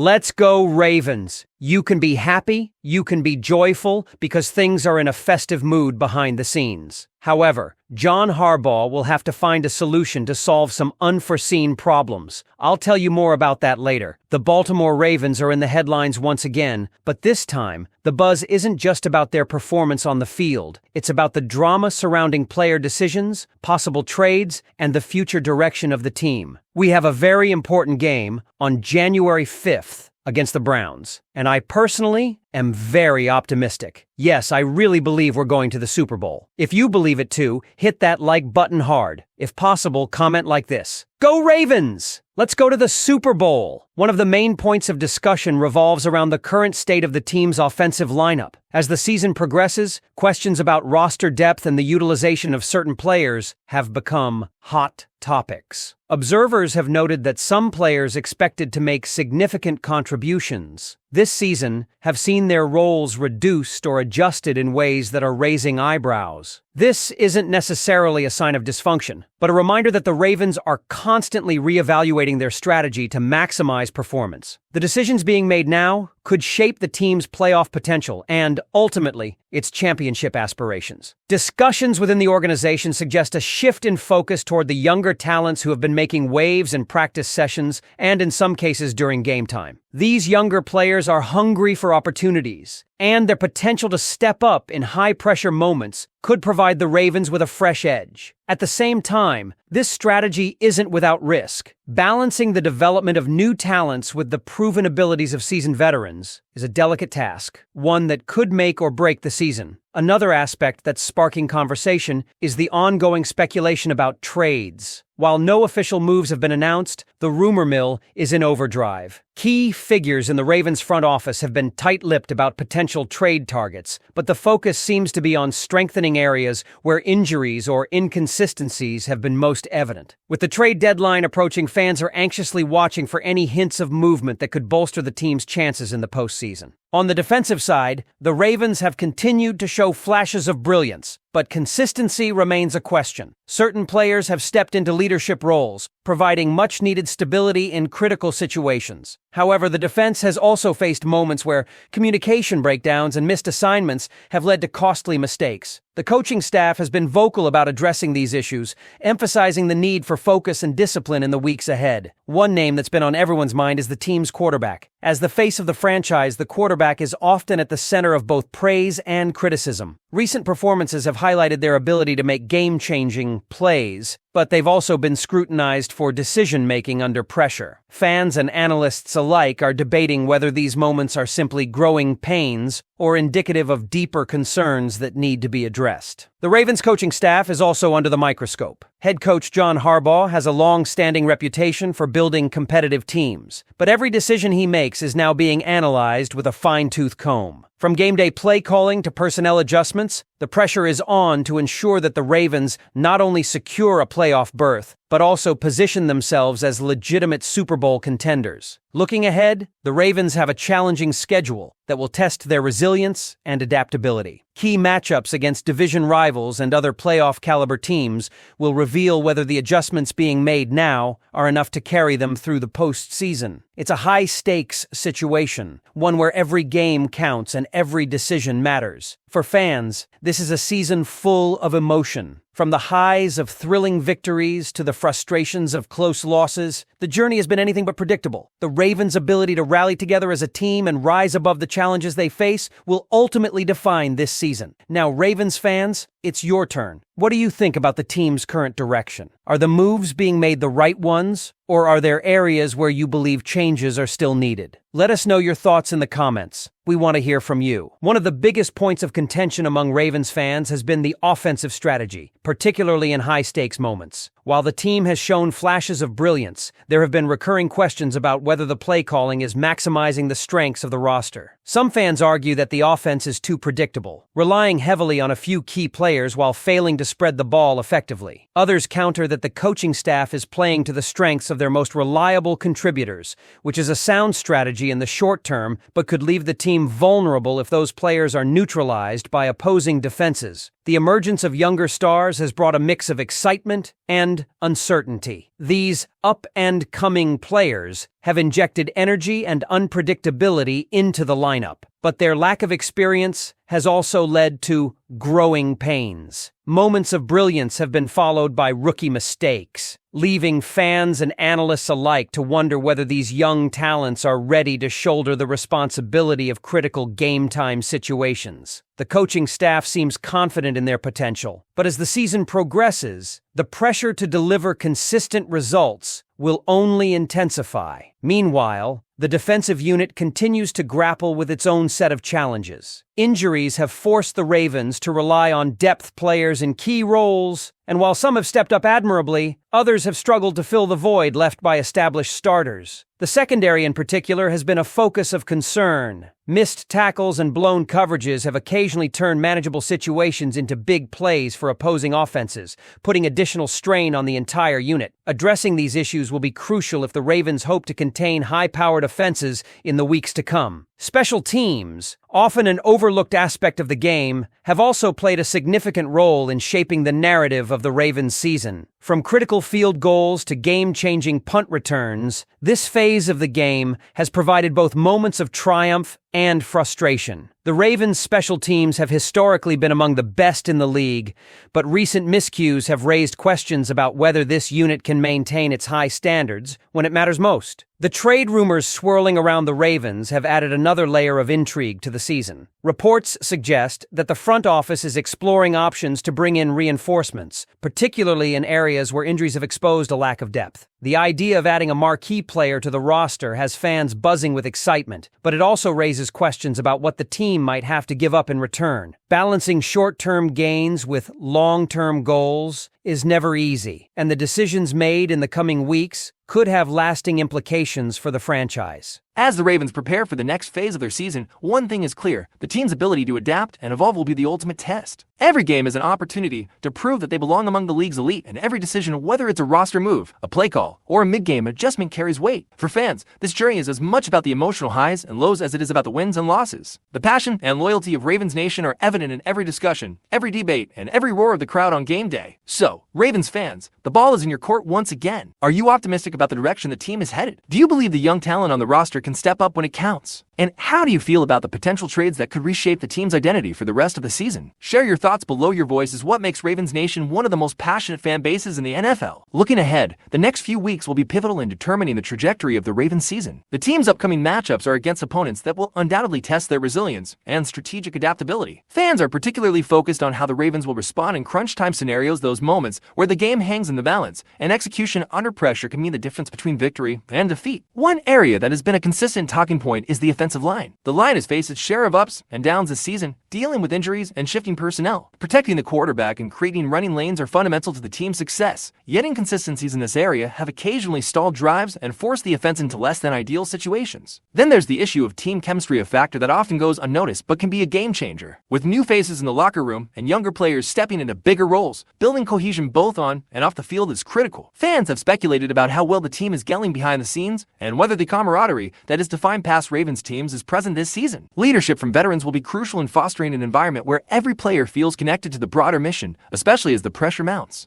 Let's go, Ravens! You can be happy, you can be joyful, because things are in a festive mood behind the scenes. However, John Harbaugh will have to find a solution to solve some unforeseen problems. I'll tell you more about that later. The Baltimore Ravens are in the headlines once again, but this time, the buzz isn't just about their performance on the field. It's about the drama surrounding player decisions, possible trades, and the future direction of the team. We have a very important game on January 5th against the Browns, and I personally am very optimistic. Yes, I really believe we're going to the Super Bowl. If you believe it too, hit that like button hard. If possible, comment like this: "Go Ravens! Let's go to the Super Bowl!" One of the main points of discussion revolves around the current state of the team's offensive lineup. As the season progresses, questions about roster depth and the utilization of certain players have become hot topics. Observers have noted that some players expected to make significant contributions this season have seen their roles reduced or adjusted in ways that are raising eyebrows. This isn't necessarily a sign of dysfunction, but a reminder that the Ravens are constantly reevaluating their strategy to maximize performance. The decisions being made now could shape the team's playoff potential and, ultimately, its championship aspirations. Discussions within the organization suggest a shift in focus toward the younger talents who have been making waves in practice sessions and, in some cases, during game time. These younger players are hungry for opportunities, and their potential to step up in high-pressure moments could provide the Ravens with a fresh edge. At the same time, this strategy isn't without risk. Balancing the development of new talents with the proven abilities of seasoned veterans is a delicate task, one that could make or break the season. Another aspect that's sparking conversation is the ongoing speculation about trades. While no official moves have been announced, the rumor mill is in overdrive. Key figures in the Ravens front office have been tight-lipped about potential trade targets, but the focus seems to be on strengthening areas where injuries or inconsistencies have been most evident. With the trade deadline approaching, fans are anxiously watching for any hints of movement that could bolster the team's chances in the postseason. On the defensive side, the Ravens have continued to show flashes of brilliance, but consistency remains a question. Certain players have stepped into leadership roles, providing much-needed stability in critical situations. However, the defense has also faced moments where communication breakdowns and missed assignments have led to costly mistakes. The coaching staff has been vocal about addressing these issues, emphasizing the need for focus and discipline in the weeks ahead. One name that's been on everyone's mind is the team's quarterback. As the face of the franchise, the quarterback is often at the center of both praise and criticism. Recent performances have highlighted their ability to make game-changing plays, but they've also been scrutinized for decision-making under pressure. Fans and analysts alike are debating whether these moments are simply growing pains or indicative of deeper concerns that need to be addressed. The Ravens coaching staff is also under the microscope. Head coach John Harbaugh has a long-standing reputation for building competitive teams, but every decision he makes is now being analyzed with a fine-tooth comb. From game-day play calling to personnel adjustments, the pressure is on to ensure that the Ravens not only secure a playoff berth, but also position themselves as legitimate Super Bowl contenders. Looking ahead, the Ravens have a challenging schedule that will test their resilience and adaptability. Key matchups against division rivals and other playoff-caliber teams will reveal whether the adjustments being made now are enough to carry them through the postseason. It's a high-stakes situation, one where every game counts and every decision matters. For fans, this is a season full of emotion. From the highs of thrilling victories to the frustrations of close losses, the journey has been anything but predictable. The Ravens' ability to rally together as a team and rise above the challenges they face will ultimately define this season. Now, Ravens fans, it's your turn. What do you think about the team's current direction? Are the moves being made the right ones, or are there areas where you believe changes are still needed? Let us know your thoughts in the comments. We want to hear from you. One of the biggest points of contention among Ravens fans has been the offensive strategy, particularly in high-stakes moments. While the team has shown flashes of brilliance, there have been recurring questions about whether the play calling is maximizing the strengths of the roster. Some fans argue that the offense is too predictable, relying heavily on a few key players while failing to spread the ball effectively. Others counter that the coaching staff is playing to the strengths of their most reliable contributors, which is a sound strategy in the short term but could leave the team vulnerable if those players are neutralized by opposing defenses. the emergence of younger stars has brought a mix of excitement and uncertainty. These up-and-coming players have injected energy and unpredictability into the lineup, but their lack of experience has also led to growing pains. Moments of brilliance have been followed by rookie mistakes, leaving fans and analysts alike to wonder whether these young talents are ready to shoulder the responsibility of critical game-time situations. The coaching staff seems confident in their potential, but as the season progresses, the pressure to deliver consistent results will only intensify. Meanwhile, the defensive unit continues to grapple with its own set of challenges. Injuries have forced the Ravens to rely on depth players in key roles, and while some have stepped up admirably, others have struggled to fill the void left by established starters. The secondary in particular has been a focus of concern. Missed tackles and blown coverages have occasionally turned manageable situations into big plays for opposing offenses, putting additional strain on the entire unit. Addressing these issues will be crucial if the Ravens hope to contain high-powered offenses in the weeks to come. Special teams, often an overlooked aspect of the game, have also played a significant role in shaping the narrative of the Ravens season. From critical field goals to game-changing punt returns, this phase of the game has provided both moments of triumph and frustration. The Ravens' special teams have historically been among the best in the league, but recent miscues have raised questions about whether this unit can maintain its high standards when it matters most. The trade rumors swirling around the Ravens have added another layer of intrigue to the season. Reports suggest that the front office is exploring options to bring in reinforcements, particularly in areas where injuries have exposed a lack of depth. The idea of adding a marquee player to the roster has fans buzzing with excitement, but it also raises questions about what the team might have to give up in return. Balancing short-term gains with long-term goals is never easy, and the decisions made in the coming weeks could have lasting implications for the franchise. As the Ravens prepare for the next phase of their season, one thing is clear: the team's ability to adapt and evolve will be the ultimate test. Every game is an opportunity to prove that they belong among the league's elite, and every decision, whether it's a roster move, a play call, or a mid-game adjustment, carries weight. For fans, this journey is as much about the emotional highs and lows as it is about the wins and losses. The passion and loyalty of Ravens Nation are evident in every discussion, every debate, and every roar of the crowd on game day. So, Ravens fans, the ball is in your court once again. Are you optimistic about the direction the team is headed? Do you believe the young talent on the roster can step up when it counts? And how do you feel about the potential trades that could reshape the team's identity for the rest of the season? Share your thoughts below. Your voice is what makes Ravens Nation one of the most passionate fan bases in the NFL. Looking ahead, the next few weeks will be pivotal in determining the trajectory of the Ravens season. The team's upcoming matchups are against opponents that will undoubtedly test their resilience and strategic adaptability. Fans are particularly focused on how the Ravens will respond in crunch time scenarios, those moments where the game hangs in the balance, and execution under pressure can mean the difference between victory and defeat. One area that has been a consistent talking point is the offensive line. The line has faced its share of ups and downs this season, dealing with injuries and shifting personnel. Protecting the quarterback and creating running lanes are fundamental to the team's success, yet inconsistencies in this area have occasionally stalled drives and forced the offense into less than ideal situations. Then there's the issue of team chemistry, a factor that often goes unnoticed but can be a game changer. With new faces in the locker room and younger players stepping into bigger roles, building cohesion both on and off the field is critical. Fans have speculated about how well the team is gelling behind the scenes and whether the camaraderie that has defined past Ravens teams is present this season. Leadership from veterans will be crucial in fostering an environment where every player feels connected to the broader mission, especially as the pressure mounts.